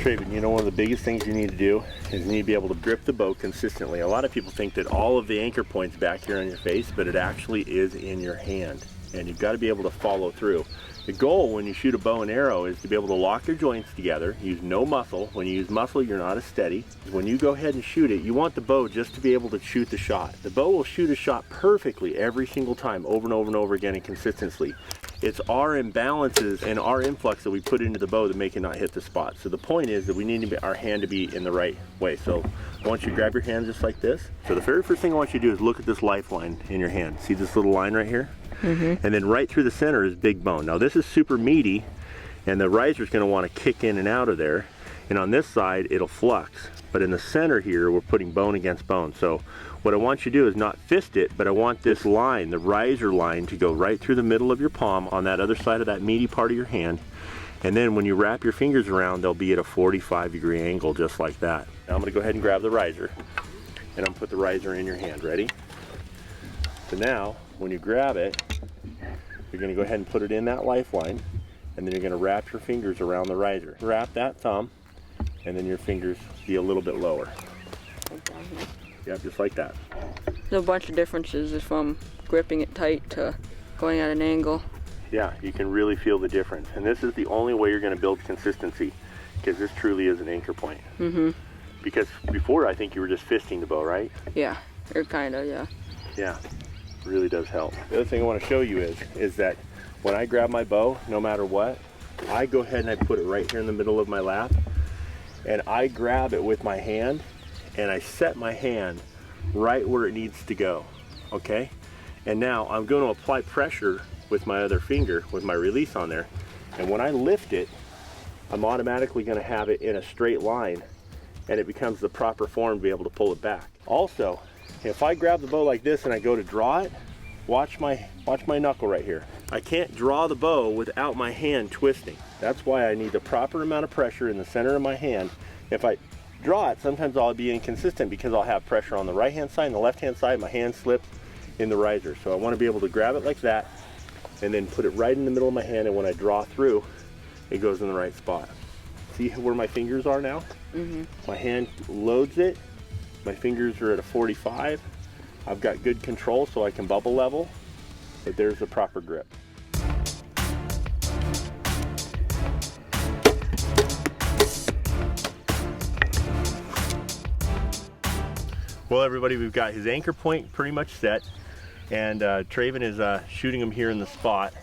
Traven, you know, one of the biggest things you need to do is you need to be able to grip the bow consistently. A lot of people think that all of the anchor point's back here on your face, but it actually is in your hand, and you've got to be able to follow through. The goal when you shoot a bow and arrow is to be able to lock your joints together, use no muscle. When you use muscle, you're not as steady. When you go ahead and shoot it, you want the bow just to be able to shoot the shot. The bow will shoot a shot perfectly every single time, over and over and over again, and consistently. It's our imbalances and our influx that we put into the bow that make it not hit the spot. So the point is that we need our hand to be in the right way. So I want you to grab your hand just like this. So the very first thing I want you to do is look at this lifeline in your hand. See this little line right here? Mm-hmm. And then right through the center is big bone. Now this is super meaty, and the riser is going to want to kick in and out of there. And on this side, it'll flux. But in the center here, we're putting bone against bone. So what I want you to do is not fist it, but I want this line, the riser line, to go right through the middle of your palm on that other side of that meaty part of your hand. And then when you wrap your fingers around, they'll be at a 45-degree angle, just like that. Now I'm going to go ahead and grab the riser, and I'm going to put the riser in your hand. Ready? So now, when you grab it, you're going to go ahead and put it in that lifeline, and then you're going to wrap your fingers around the riser. Wrap that thumb, and then your fingers be a little bit lower. Yep, just like that. There's a bunch of differences from gripping it tight to going at an angle. Yeah, you can really feel the difference. And this is the only way you're going to build consistency, because this truly is an anchor point. Mm-hmm. Because before, I think you were just fisting the bow, right? Yeah, or kind of, yeah. Yeah, it really does help. The other thing I want to show you is that when I grab my bow, no matter what, I go ahead and I put it right here in the middle of my lap, and I grab it with my hand, and I set my hand right where it needs to go, okay? And now I'm going to apply pressure with my other finger, with my release on there, and when I lift it, I'm automatically going to have it in a straight line, and it becomes the proper form to be able to pull it back. Also, if I grab the bow like this and I go to draw it, watch my knuckle right here. I can't draw the bow without my hand twisting. That's why I need the proper amount of pressure in the center of my hand. If I draw it, sometimes I'll be inconsistent because I'll have pressure on the right hand side and the left hand side, my hand slips in the riser. So I want to be able to grab it like that and then put it right in the middle of my hand, and when I draw through, it goes in the right spot. See where my fingers are now? Mm-hmm. My hand loads it, my fingers are at a 45. I've got good control so I can bubble level, but there's the proper grip. Well, everybody, we've got his anchor point pretty much set, and Traven is shooting him here in the spot,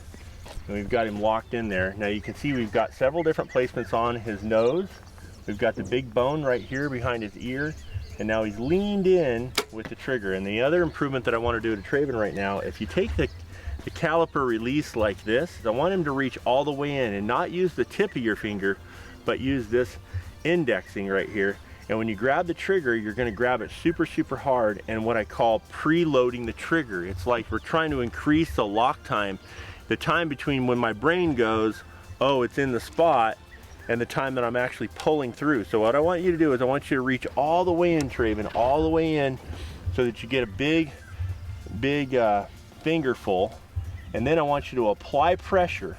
and we've got him locked in there. Now you can see we've got several different placements on his nose. We've got the big bone right here behind his ear, and now he's leaned in with the trigger. And the other improvement that I want to do to Traven right now, if you take the caliper release like this, I want him to reach all the way in and not use the tip of your finger, but use this indexing right here. And when you grab the trigger, you're going to grab it super, super hard, and what I call preloading the trigger. It's like we're trying to increase the lock time, the time between when my brain goes, oh, it's in the spot, and the time that I'm actually pulling through. So what I want you to do is I want you to reach all the way in, Traven, all the way in, so that you get a big finger full. And then I want you to apply pressure.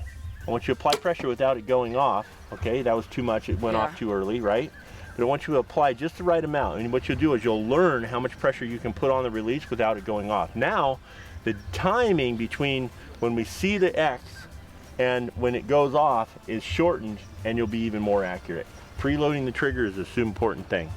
I want you to apply pressure without it going off. Okay, that was too much, it went off too early, right? But I want you to apply just the right amount. And what you'll do is you'll learn how much pressure you can put on the release without it going off. Now, the timing between when we see the X and when it goes off is shortened, and you'll be even more accurate. Preloading the trigger is a super important thing.